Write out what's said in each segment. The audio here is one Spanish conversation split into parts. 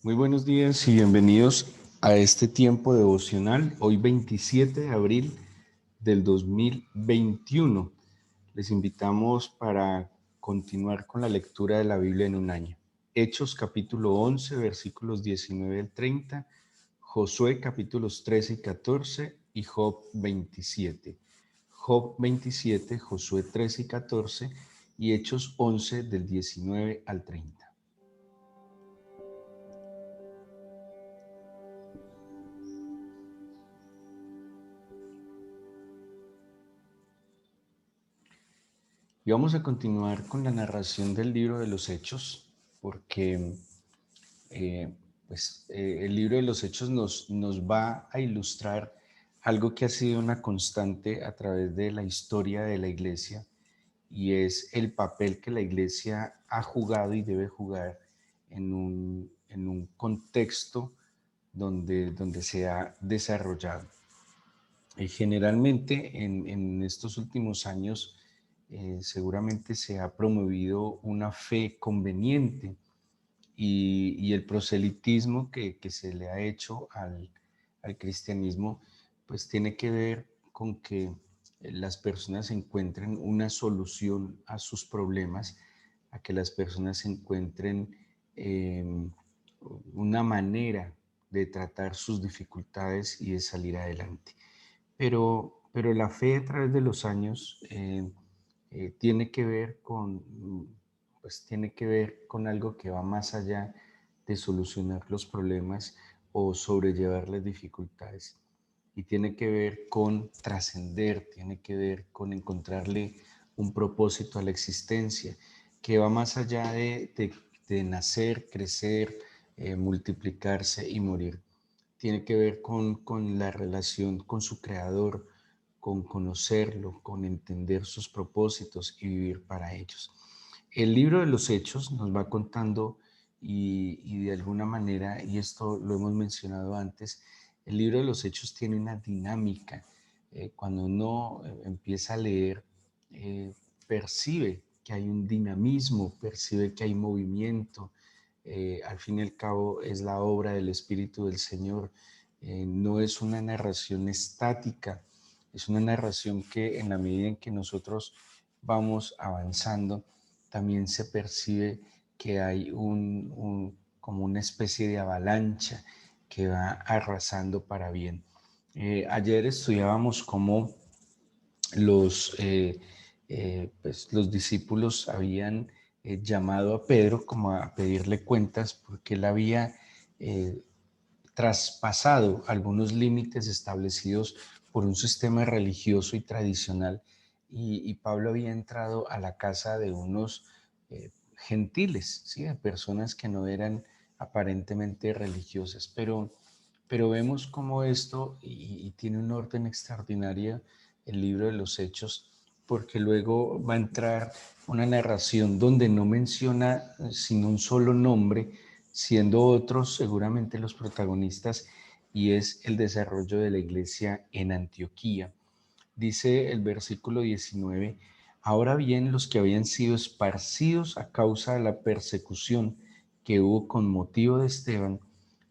Muy buenos días y bienvenidos a este tiempo devocional, hoy 27 de abril del 2021. Les invitamos para continuar con la lectura de la Biblia en un año. Hechos capítulo 11, versículos 19 al 30, Josué capítulos 13 y 14 y Job 27. Job 27, Josué 13 y 14 y Hechos 11 del 19 al 30. Y vamos a continuar con la narración del libro de los Hechos, porque eh, el libro de los Hechos nos va a ilustrar algo que ha sido una constante a través de la historia de la iglesia, y es el papel que la iglesia ha jugado y debe jugar en un contexto donde se ha desarrollado. Generalmente en estos últimos años seguramente se ha promovido una fe conveniente y el proselitismo que se le ha hecho al cristianismo, pues tiene que ver con que las personas encuentren una solución a sus problemas, a que las personas encuentren eh, una manera de tratar sus dificultades y de salir adelante. Pero la fe a través de los años tiene que ver tiene que ver con algo que va más allá de solucionar los problemas o sobrellevar las dificultades. Y tiene que ver con trascender, tiene que ver con encontrarle un propósito a la existencia, que va más allá de nacer, crecer, multiplicarse y morir. Tiene que ver con la relación con su creador, con conocerlo, con entender sus propósitos y vivir para ellos. El libro de los Hechos nos va contando y de alguna manera, y esto lo hemos mencionado antes, el libro de los Hechos tiene una dinámica. Cuando uno empieza a leer, eh, percibe que hay un dinamismo, percibe que hay movimiento. Al fin y al cabo es la obra del Espíritu del Señor. No es una narración estática, es una narración que en la medida en que nosotros vamos avanzando, también se percibe que hay como una especie de avalancha que va arrasando para bien. Ayer estudiábamos cómo los discípulos habían llamado a Pedro como a pedirle cuentas porque él había eh, traspasado algunos límites establecidos por un sistema religioso y tradicional, y Pablo había entrado a la casa de unos gentiles, ¿sí? De personas que no eran aparentemente religiosas, pero vemos cómo esto, y tiene un orden extraordinario el libro de los Hechos, porque luego va a entrar una narración donde no menciona sino un solo nombre, siendo otros seguramente los protagonistas, y es el desarrollo de la iglesia en Antioquía. Dice el versículo 19: ahora bien, los que habían sido esparcidos a causa de la persecución que hubo con motivo de Esteban,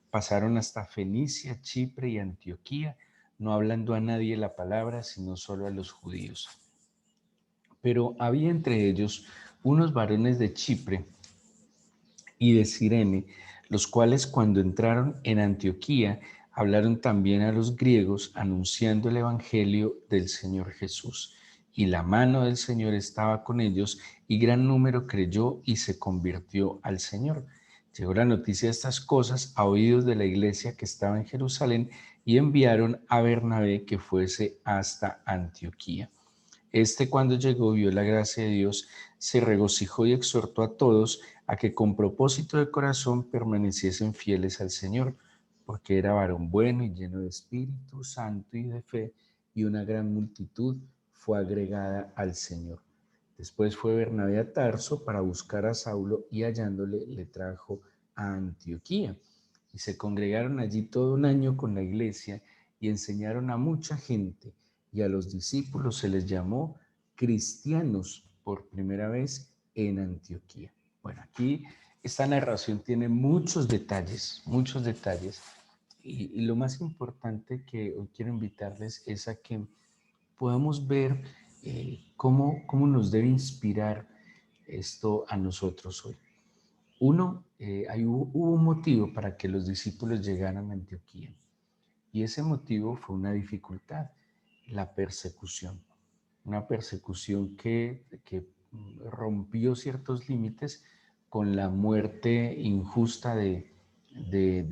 pasaron hasta Fenicia, Chipre y Antioquía, no hablando a nadie la palabra, sino solo a los judíos. Pero había entre ellos unos varones de Chipre y de Cirene, los cuales cuando entraron en Antioquía hablaron también a los griegos anunciando el evangelio del Señor Jesús. Y la mano del Señor estaba con ellos, y gran número creyó y se convirtió al Señor. Llegó la noticia de estas cosas a oídos de la iglesia que estaba en Jerusalén, y enviaron a Bernabé que fuese hasta Antioquía. Cuando llegó, vio la gracia de Dios, se regocijó y exhortó a todos a que con propósito de corazón permaneciesen fieles al Señor, porque era varón bueno y lleno de Espíritu Santo y de fe, y una gran multitud fue agregada al Señor. Después fue Bernabé a Tarso para buscar a Saulo, y hallándole le trajo a Antioquía. Y se congregaron allí todo un año con la iglesia y enseñaron a mucha gente, y a los discípulos se les llamó cristianos por primera vez en Antioquía. Bueno, aquí Esta narración tiene muchos detalles, y lo más importante que hoy quiero invitarles es a que podamos ver cómo nos debe inspirar esto a nosotros hoy. Uno, hubo un motivo para que los discípulos llegaran a Antioquía, y ese motivo fue una dificultad, la persecución. Una persecución que rompió ciertos límites con la muerte injusta de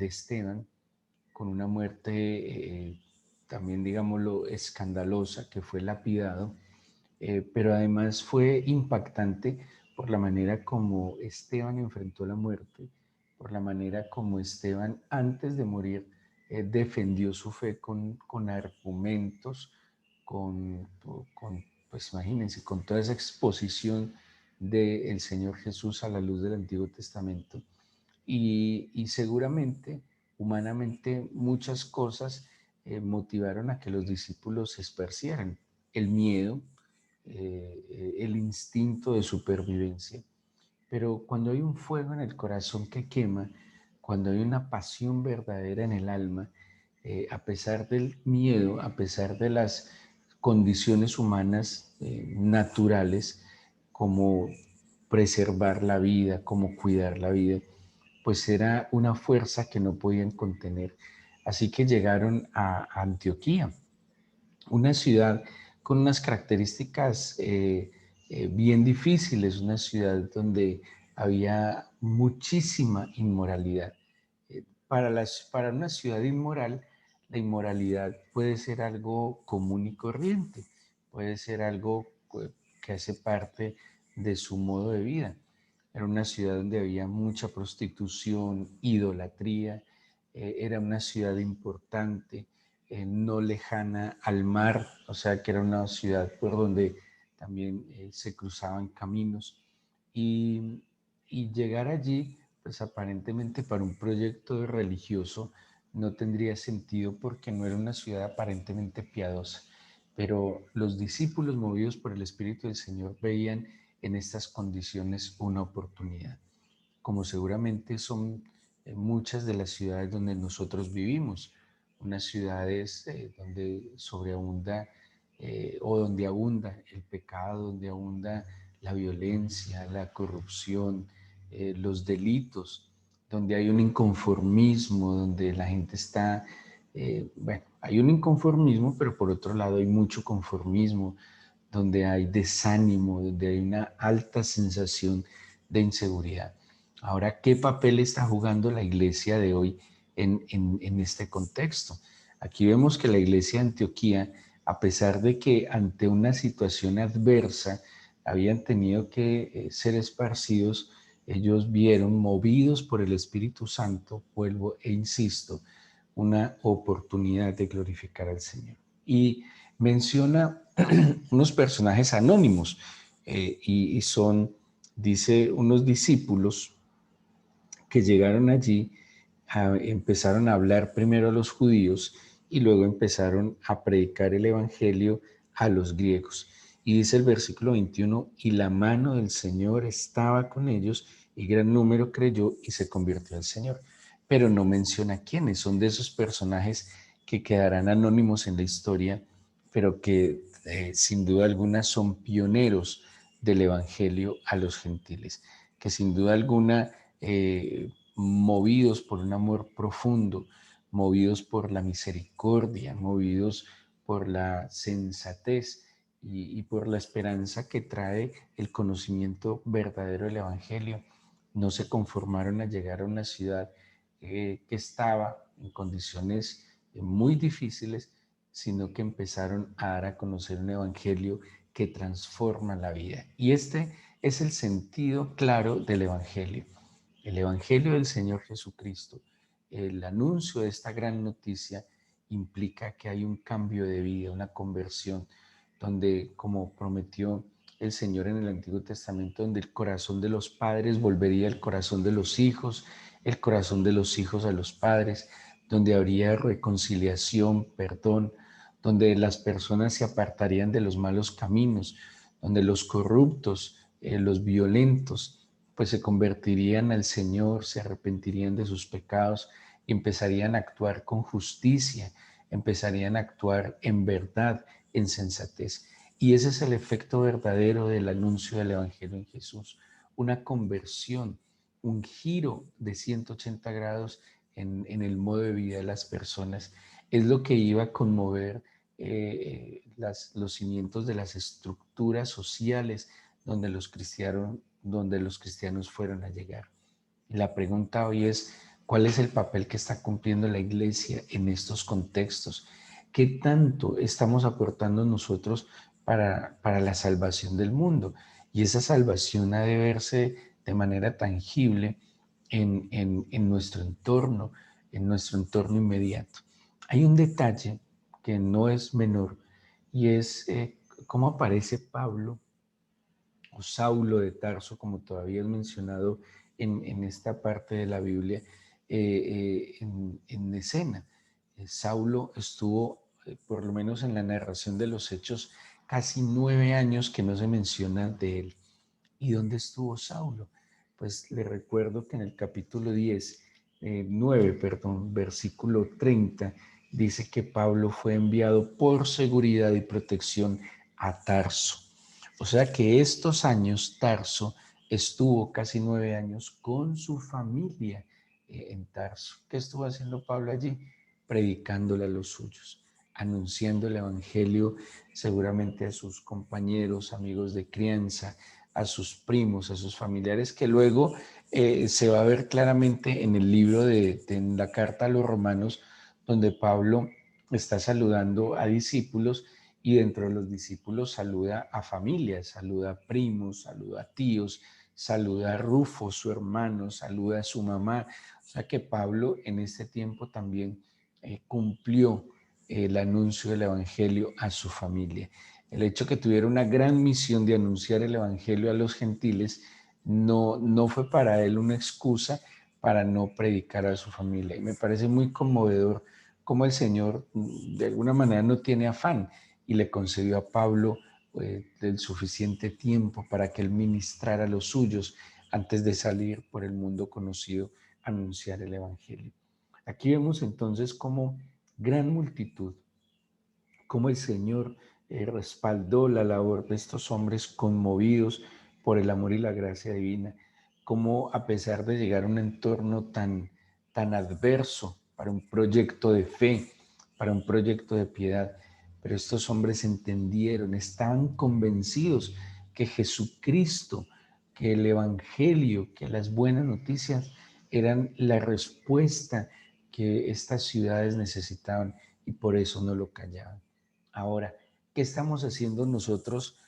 Esteban, con una muerte también, digámoslo, escandalosa, que fue lapidado, pero además fue impactante por la manera como Esteban enfrentó la muerte, por la manera como Esteban antes de morir defendió su fe con argumentos, con, pues imagínense, con toda esa exposición del Señor Jesús a la luz del Antiguo Testamento. Y seguramente, humanamente, muchas cosas motivaron a que los discípulos se esparcieran. El miedo, el instinto de supervivencia. Pero cuando hay un fuego en el corazón que quema, cuando hay una pasión verdadera en el alma, a pesar del miedo, a pesar de las condiciones humanas naturales, como preservar la vida, como cuidar la vida, pues era una fuerza que no podían contener. Así que llegaron a Antioquía, una ciudad con unas características bien difíciles, una ciudad donde había muchísima inmoralidad. Para una ciudad inmoral, la inmoralidad puede ser algo común y corriente, puede ser algo que hace parte de su modo de vida. Era una ciudad donde había mucha prostitución, idolatría, era una ciudad importante, no lejana al mar, o sea que era una ciudad por donde también se cruzaban caminos. Y, y llegar allí, pues aparentemente para un proyecto religioso no tendría sentido porque no era una ciudad aparentemente piadosa. Pero los discípulos movidos por el Espíritu del Señor veían en estas condiciones una oportunidad, como seguramente son muchas de las ciudades donde nosotros vivimos, unas ciudades donde sobreabunda o donde abunda el pecado, donde abunda la violencia, la corrupción, los delitos, donde hay un inconformismo, donde la gente está, bueno, hay un inconformismo, pero por otro lado hay mucho conformismo, donde hay desánimo, donde hay una alta sensación de inseguridad. Ahora, ¿qué papel está jugando la iglesia de hoy en este contexto? Aquí vemos que la iglesia de Antioquía, a pesar de que ante una situación adversa habían tenido que ser esparcidos, ellos vieron, movidos por el Espíritu Santo, vuelvo e insisto, una oportunidad de glorificar al Señor. Y menciona unos personajes anónimos y son, dice, unos discípulos que llegaron allí, empezaron a hablar primero a los judíos y luego empezaron a predicar el evangelio a los griegos. Y dice el versículo 21, y la mano del Señor estaba con ellos y gran número creyó y se convirtió al Señor. Pero no menciona quiénes, son de esos personajes que quedarán anónimos en la historia, pero que sin duda alguna son pioneros del evangelio a los gentiles, que sin duda alguna movidos por un amor profundo, movidos por la misericordia, movidos por la sensatez y por la esperanza que trae el conocimiento verdadero del Evangelio, no se conformaron a llegar a una ciudad que estaba en condiciones muy difíciles, sino que empezaron a dar a conocer un Evangelio que transforma la vida. Y este es el sentido claro del Evangelio. El Evangelio del Señor Jesucristo, el anuncio de esta gran noticia implica que hay un cambio de vida, una conversión, donde, como prometió el Señor en el Antiguo Testamento, donde el corazón de los padres volvería al corazón de los hijos, el corazón de los hijos a los padres, donde habría reconciliación, perdón, donde las personas se apartarían de los malos caminos, donde los corruptos, los violentos pues se convertirían al Señor, se arrepentirían de sus pecados y empezarían a actuar con justicia, empezarían a actuar en verdad, en sensatez. Y ese es el efecto verdadero del anuncio del Evangelio en Jesús, una conversión, un giro de 180 grados en el modo de vida de las personas. Es lo que iba a conmover los cimientos de las estructuras sociales donde los cristianos fueron a llegar. Y la pregunta hoy es, ¿cuál es el papel que está cumpliendo la iglesia en estos contextos? ¿Qué tanto estamos aportando nosotros para la salvación del mundo? Y esa salvación ha de verse de manera tangible en en nuestro entorno inmediato. Hay un detalle que no es menor y es cómo aparece Pablo o Saulo de Tarso, como todavía es mencionado en esta parte de la Biblia, en escena. Saulo estuvo, por lo menos en la narración de los hechos, casi 9 años que no se menciona de él. ¿Y dónde estuvo Saulo? Pues le recuerdo que en el capítulo 10, 9, perdón, versículo 30, dice que Pablo fue enviado por seguridad y protección a Tarso. O sea que estos años Tarso estuvo casi 9 años con su familia en Tarso. ¿Qué estuvo haciendo Pablo allí? Predicándole a los suyos, anunciando el evangelio seguramente a sus compañeros, amigos de crianza, a sus primos, a sus familiares, que luego se va a ver claramente en el libro en la carta a los romanos, donde Pablo está saludando a discípulos y dentro de los discípulos saluda a familias, saluda a primos, saluda a tíos, saluda a Rufo, su hermano, saluda a su mamá. O sea que Pablo en este tiempo también cumplió el anuncio del Evangelio a su familia. El hecho que tuviera una gran misión de anunciar el Evangelio a los gentiles no fue para él una excusa para no predicar a su familia. Y me parece muy conmovedor cómo el Señor de alguna manera no tiene afán y le concedió a Pablo el suficiente tiempo para que él ministrara a los suyos antes de salir por el mundo conocido a anunciar el Evangelio. Aquí vemos entonces cómo gran multitud, cómo el Señor respaldó la labor de estos hombres conmovidos por el amor y la gracia divina, cómo a pesar de llegar a un entorno tan adverso para un proyecto de fe, para un proyecto de piedad, pero estos hombres entendieron, estaban convencidos que Jesucristo, que el Evangelio, que las buenas noticias eran la respuesta que estas ciudades necesitaban y por eso no lo callaban. Ahora, ¿qué estamos haciendo nosotros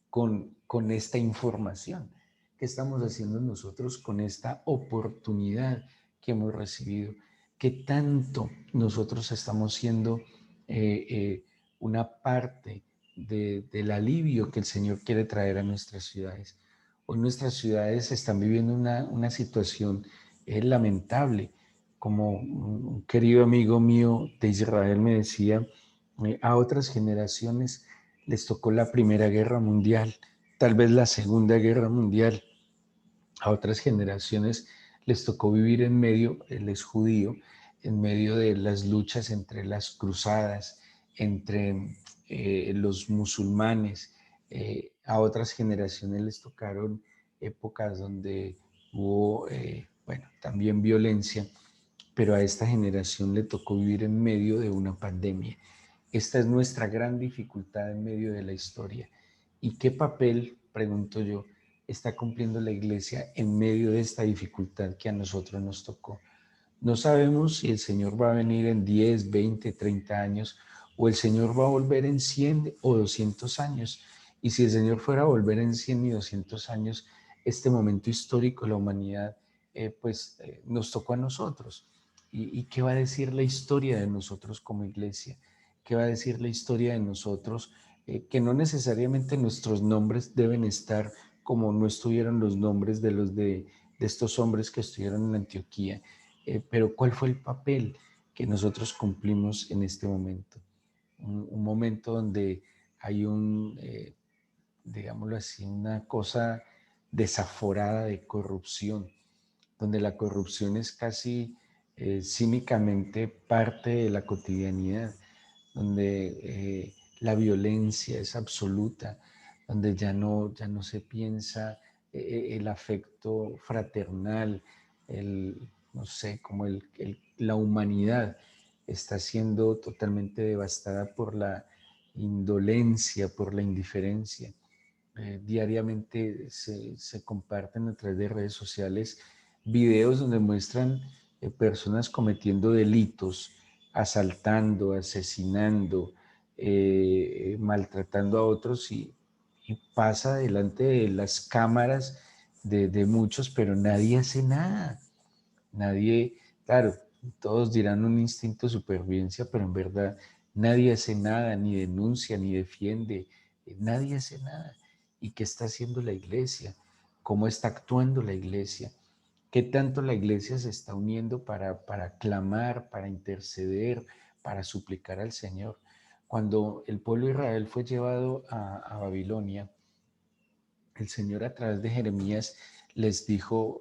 con esta información? ¿Qué estamos haciendo nosotros con esta oportunidad que hemos recibido? ¿Qué tanto nosotros estamos siendo una parte del alivio que el Señor quiere traer a nuestras ciudades? Hoy nuestras ciudades están viviendo una situación lamentable. Como un querido amigo mío de Israel me decía, a otras generaciones les tocó la Primera Guerra Mundial, tal vez la Segunda Guerra Mundial. A otras generaciones les tocó vivir en medio, él es judío, en medio de las luchas entre las cruzadas, entre los musulmanes. A otras generaciones les tocaron épocas donde hubo, bueno, también violencia, pero a esta generación le tocó vivir en medio de una pandemia. Esta es nuestra gran dificultad en medio de la historia. ¿Y qué papel, pregunto yo, está cumpliendo la iglesia en medio de esta dificultad que a nosotros nos tocó? No sabemos si el Señor va a venir en 10, 20, 30 años o el Señor va a volver en 100 o 200 años. Y si el Señor fuera a volver en 100 y 200 años, este momento histórico de la humanidad, nos tocó a nosotros. ¿Y qué va a decir la historia de nosotros como iglesia? ¿Qué va a decir la historia de nosotros? Que no necesariamente nuestros nombres deben estar como no estuvieron los nombres de estos hombres que estuvieron en Antioquía. Pero ¿cuál fue el papel que nosotros cumplimos en este momento? Un momento donde hay digámoslo así, una cosa desaforada de corrupción, donde la corrupción es casi cínicamente parte de la cotidianidad, donde la violencia es absoluta, donde ya no se piensa el afecto fraternal, no sé, como la humanidad está siendo totalmente devastada por la indolencia, por la indiferencia. Diariamente se comparten a través de redes sociales videos donde muestran personas cometiendo delitos, asaltando, asesinando, maltratando a otros y pasa delante de las cámaras de muchos, pero nadie hace nada. Nadie, claro, todos dirán un instinto de supervivencia, pero en verdad nadie hace nada, ni denuncia, ni defiende, nadie hace nada. ¿Y qué está haciendo la iglesia? ¿Cómo está actuando la iglesia? ¿Qué tanto la iglesia se está uniendo para clamar, para interceder, para suplicar al Señor? Cuando el pueblo de Israel fue llevado a Babilonia, el Señor a través de Jeremías les dijo,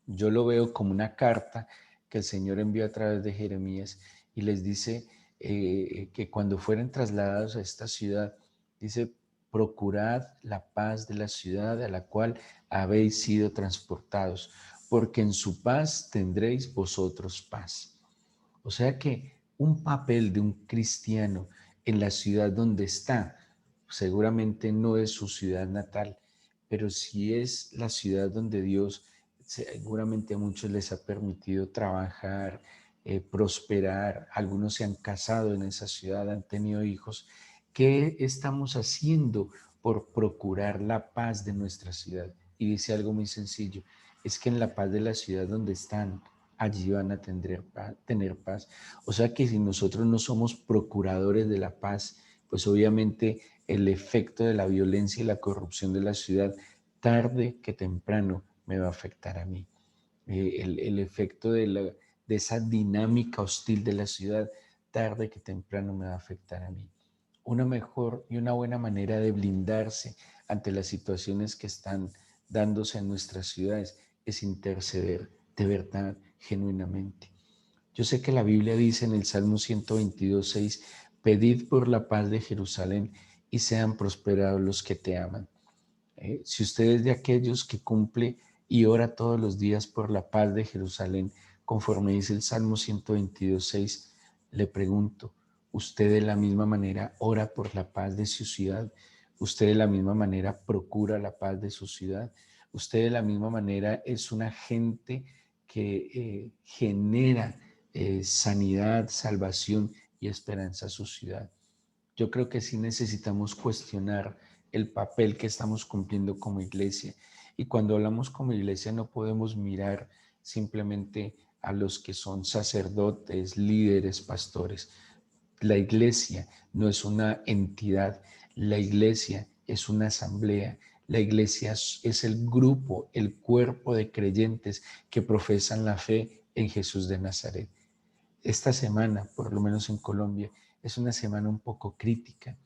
yo lo veo como una carta que el Señor envió a través de Jeremías y les dice que cuando fueren trasladados a esta ciudad, dice, procurad la paz de la ciudad a la cual habéis sido transportados, porque en su paz tendréis vosotros paz. O sea que un papel de un cristiano en la ciudad donde está, seguramente no es su ciudad natal, pero sí es la ciudad donde Dios seguramente a muchos les ha permitido trabajar, prosperar, algunos se han casado en esa ciudad, han tenido hijos. ¿Qué estamos haciendo por procurar la paz de nuestra ciudad? Y dice algo muy sencillo, es que en la paz de la ciudad donde están, allí van a tener paz. O sea que si nosotros no somos procuradores de la paz, pues obviamente el efecto de la violencia y la corrupción de la ciudad, tarde que temprano, me va a afectar a mí. El efecto de esa dinámica hostil de la ciudad, tarde que temprano me va a afectar a mí. Una mejor y una buena manera de blindarse ante las situaciones que están dándose en nuestras ciudades es interceder de verdad, genuinamente. Yo sé que la Biblia dice en el Salmo 122:6, pedid por la paz de Jerusalén y sean prosperados los que te aman. Si usted es de aquellos que cumple y ora todos los días por la paz de Jerusalén, conforme dice el Salmo 122:6, le pregunto, ¿usted de la misma manera ora por la paz de su ciudad? ¿Usted de la misma manera procura la paz de su ciudad? ¿Usted de la misma manera es un agente que genera sanidad, salvación y esperanza a su ciudad? Yo creo que sí necesitamos cuestionar el papel que estamos cumpliendo como iglesia. Y cuando hablamos como iglesia no podemos mirar simplemente a los que son sacerdotes, líderes, pastores. La iglesia no es una entidad, la iglesia es una asamblea, la iglesia es el grupo, el cuerpo de creyentes que profesan la fe en Jesús de Nazaret. Esta semana, por lo menos en Colombia, es una semana un poco crítica.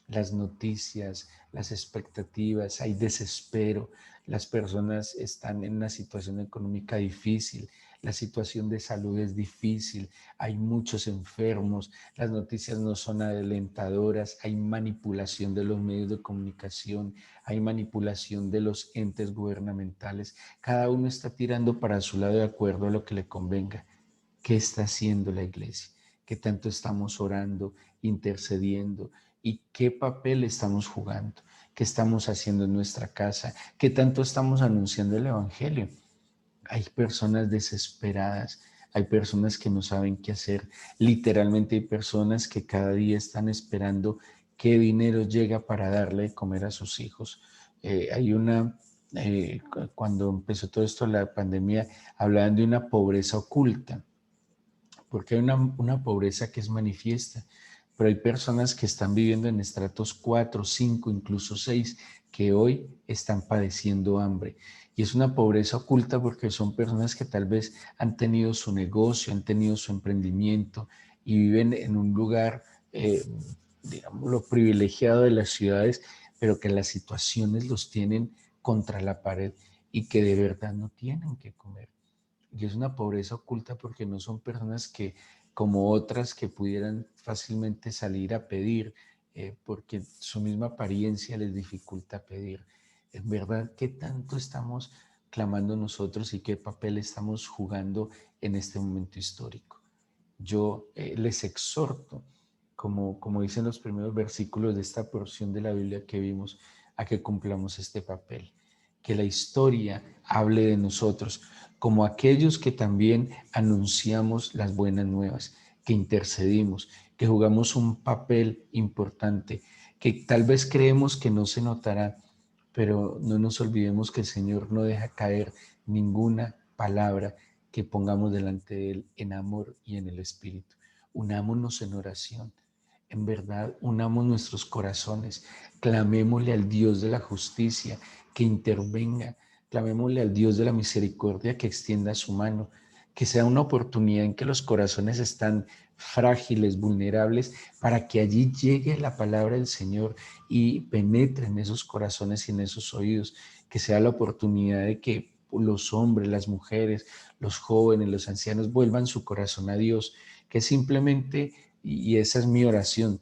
Las noticias, las expectativas, hay desespero, las personas están en una situación económica difícil, la situación de salud es difícil, hay muchos enfermos, las noticias no son alentadoras, hay manipulación de los medios de comunicación, hay manipulación de los entes gubernamentales, cada uno está tirando para su lado de acuerdo a lo que le convenga. ¿Qué está haciendo la iglesia? ¿Qué tanto estamos orando, intercediendo? ¿Y qué papel estamos jugando? ¿Qué estamos haciendo en nuestra casa? ¿Qué tanto estamos anunciando el Evangelio? Hay personas desesperadas, hay personas que no saben qué hacer. Literalmente hay personas que cada día están esperando qué dinero llega para darle de comer a sus hijos. Hay una, cuando empezó todo esto, la pandemia, hablaban de una pobreza oculta porque hay una pobreza que es manifiesta, pero hay personas que están viviendo en estratos 4, 5, incluso 6, que hoy están padeciendo hambre. Y es una pobreza oculta porque son personas que tal vez han tenido su negocio, han tenido su emprendimiento y viven en un lugar, digamos, lo privilegiado de las ciudades, pero que las situaciones los tienen contra la pared y que de verdad no tienen que comer. Y es una pobreza oculta porque no son personas que, como otras, que pudieran fácilmente salir a pedir, porque su misma apariencia les dificulta pedir. En verdad, ¿qué tanto estamos clamando nosotros y qué papel estamos jugando en este momento histórico? Yo les exhorto, como dicen los primeros versículos de esta porción de la Biblia que vimos, a que cumplamos este papel, que la historia hable de nosotros como aquellos que también anunciamos las buenas nuevas, que intercedimos, que jugamos un papel importante, que tal vez creemos que no se notará, pero no nos olvidemos que el Señor no deja caer ninguna palabra que pongamos delante de Él en amor y en el Espíritu. Unámonos en oración. En verdad, unamos nuestros corazones. Clamémosle al Dios de la justicia que intervenga. Clamémosle al Dios de la misericordia que extienda su mano. Que sea una oportunidad en que los corazones están frágiles, vulnerables, para que allí llegue la palabra del Señor y penetre en esos corazones y en esos oídos. Que sea la oportunidad de que los hombres, las mujeres, los jóvenes, los ancianos vuelvan su corazón a Dios, que simplemente, y esa es mi oración,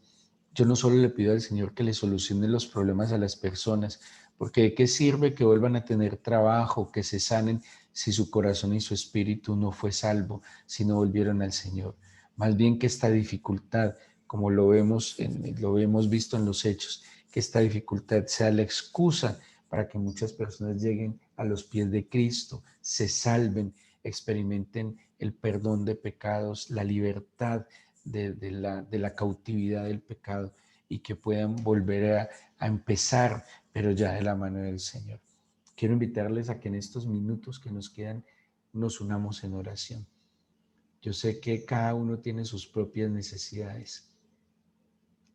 yo no solo le pido al Señor que le solucione los problemas a las personas, porque ¿de qué sirve que vuelvan a tener trabajo, que se sanen, si su corazón y su espíritu no fue salvo, si no volvieron al Señor? Más bien que esta dificultad, como lo hemos visto en los hechos, que esta dificultad sea la excusa para que muchas personas lleguen a los pies de Cristo, se salven, experimenten el perdón de pecados, la libertad de la cautividad del pecado y que puedan volver a empezar, pero ya de la mano del Señor. Quiero invitarles a que en estos minutos que nos quedan nos unamos en oración. Yo sé que cada uno tiene sus propias necesidades,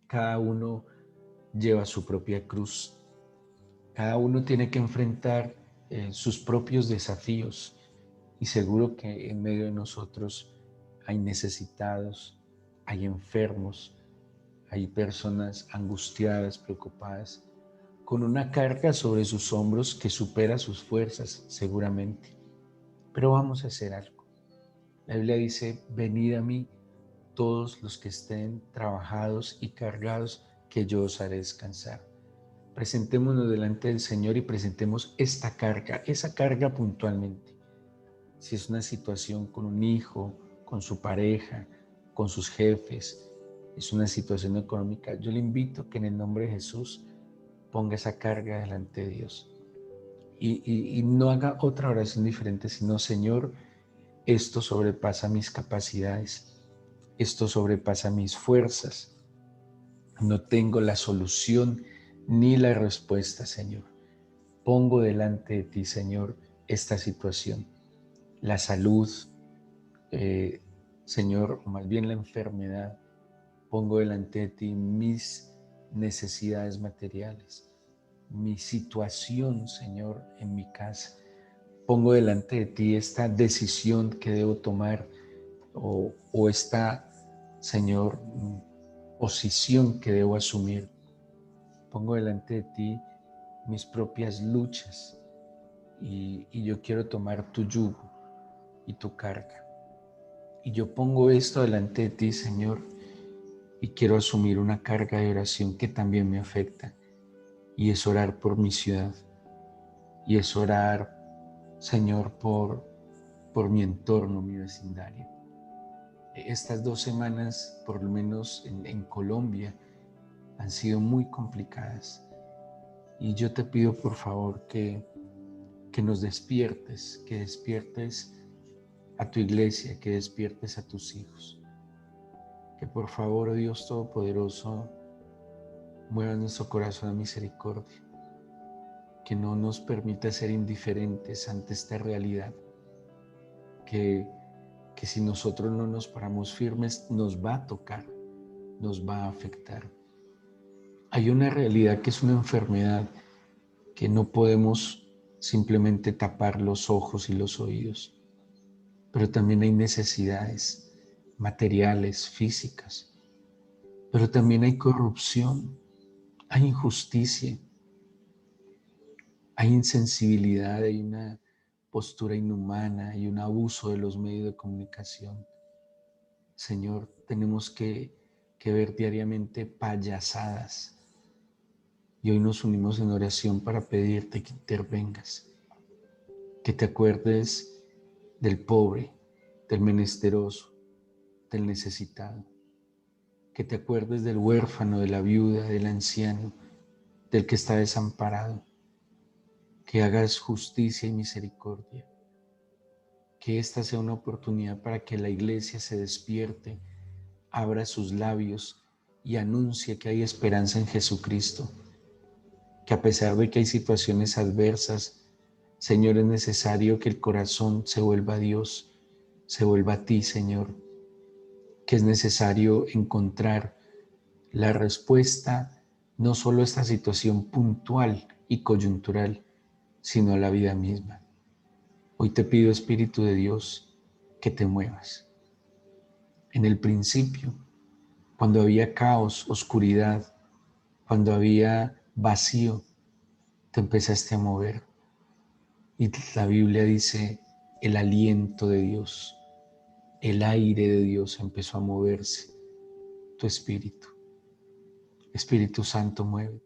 cada uno lleva su propia cruz, cada uno tiene que enfrentar sus propios desafíos y seguro que en medio de nosotros hay necesitados, hay enfermos, hay personas angustiadas, preocupadas, con una carga sobre sus hombros que supera sus fuerzas seguramente. Pero vamos a hacer algo. La Biblia dice, venid a mí todos los que estén trabajados y cargados, que yo os haré descansar. Presentémonos delante del Señor y presentemos esta carga, esa carga puntualmente. Si es una situación con un hijo, con su pareja, con sus jefes, es una situación económica, yo le invito a que en el nombre de Jesús ponga esa carga delante de Dios y no haga otra oración diferente, sino, Señor, esto sobrepasa mis capacidades, esto sobrepasa mis fuerzas, no tengo la solución ni la respuesta, Señor. Pongo delante de ti, Señor, esta situación, la salud, eh, Señor, o más bien la enfermedad. Pongo delante de ti mis necesidades materiales, mi situación, Señor, en mi casa. Pongo delante de ti esta decisión que debo tomar o esta, Señor, posición que debo asumir. Pongo delante de ti mis propias luchas y yo quiero tomar tu yugo y tu carga. Y yo pongo esto delante de ti, Señor, y quiero asumir una carga de oración que también me afecta, y es orar por mi ciudad, y es orar, Señor, por mi entorno, mi vecindario. Estas 2 semanas, por lo menos en Colombia, han sido muy complicadas, y yo te pido por favor que nos despiertes, que despiertes a tu iglesia, que despiertes a tus hijos. Que por favor, oh Dios Todopoderoso, mueva nuestro corazón a misericordia, que no nos permita ser indiferentes ante esta realidad, que si nosotros no nos paramos firmes, nos va a tocar, nos va a afectar. Hay una realidad que es una enfermedad que no podemos simplemente tapar los ojos y los oídos, pero también hay necesidades materiales, físicas, pero también hay corrupción, hay injusticia. Hay insensibilidad, hay una postura inhumana, hay un abuso de los medios de comunicación. Señor, tenemos que ver diariamente payasadas. Y hoy nos unimos en oración para pedirte que intervengas, que te acuerdes del pobre, del menesteroso, del necesitado, que te acuerdes del huérfano, de la viuda, del anciano, del que está desamparado, que hagas justicia y misericordia, que esta sea una oportunidad para que la iglesia se despierte, abra sus labios y anuncie que hay esperanza en Jesucristo, que a pesar de que hay situaciones adversas, Señor, es necesario que el corazón se vuelva a Dios, se vuelva a ti, Señor, que es necesario encontrar la respuesta no solo a esta situación puntual y coyuntural, sino a la vida misma. Hoy te pido, Espíritu de Dios, que te muevas. En el principio, cuando había caos, oscuridad, cuando había vacío, te empezaste a mover. Y la Biblia dice, el aliento de Dios, el aire de Dios empezó a moverse, tu espíritu. Espíritu Santo, muévete.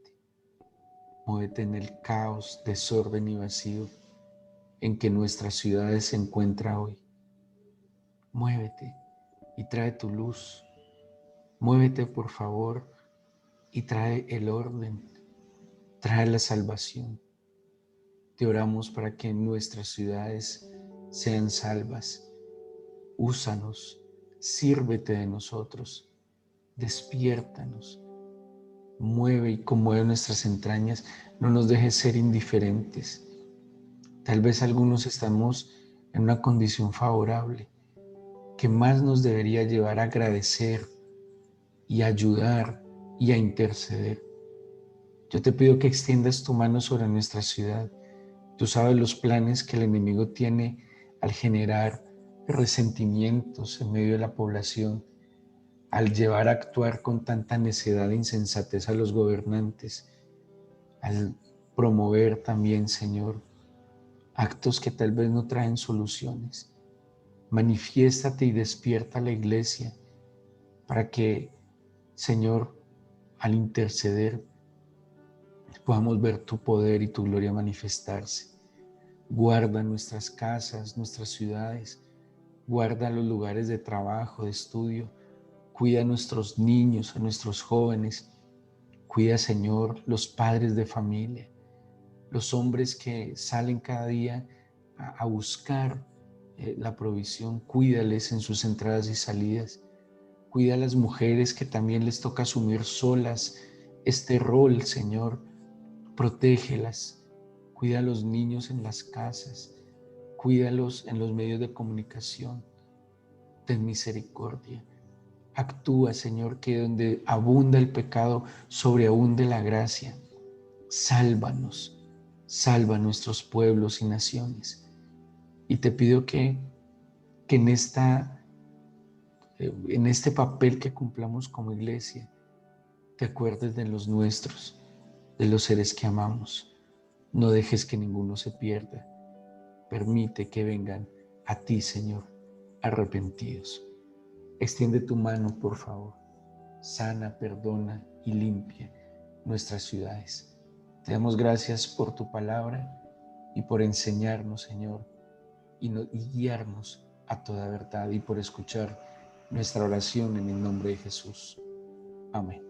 Muévete en el caos, desorden y vacío en que nuestras ciudades se encuentra hoy. Muévete y trae tu luz. Muévete, por favor, y trae el orden, trae la salvación. Te oramos para que nuestras ciudades sean salvas. Úsanos, sírvete de nosotros, despiértanos, mueve y conmueve nuestras entrañas, no nos dejes ser indiferentes. Tal vez algunos estamos en una condición favorable, que más nos debería llevar a agradecer y a ayudar y a interceder. Yo te pido que extiendas tu mano sobre nuestra ciudad. Tú sabes los planes que el enemigo tiene al generar resentimientos en medio de la población, al llevar a actuar con tanta necedad e insensatez a los gobernantes, al promover también, Señor, actos que tal vez no traen soluciones. Manifiéstate y despierta a la iglesia para que, Señor, al interceder, podamos ver tu poder y tu gloria manifestarse. Guarda nuestras casas, nuestras ciudades, guarda los lugares de trabajo, de estudio, cuida a nuestros niños, a nuestros jóvenes, cuida, Señor, los padres de familia, los hombres que salen cada día a buscar la provisión, cuídales en sus entradas y salidas. Cuida a las mujeres que también les toca asumir solas este rol, Señor. Protégelas. Cuida a los niños en las casas. Cuídalos en los medios de comunicación. Ten misericordia. Actúa, Señor, que donde abunda el pecado, sobreabunde la gracia. Sálvanos. Salva a nuestros pueblos y naciones. Y te pido que en este papel que cumplamos como iglesia, te acuerdes de los nuestros, de los seres que amamos. No dejes que ninguno se pierda. Permite que vengan a ti, Señor, arrepentidos. Extiende tu mano, por favor. Sana, perdona y limpia nuestras ciudades. Te damos gracias por tu palabra y por enseñarnos, Señor, y guiarnos a toda verdad y por escuchar nuestra oración en el nombre de Jesús. Amén.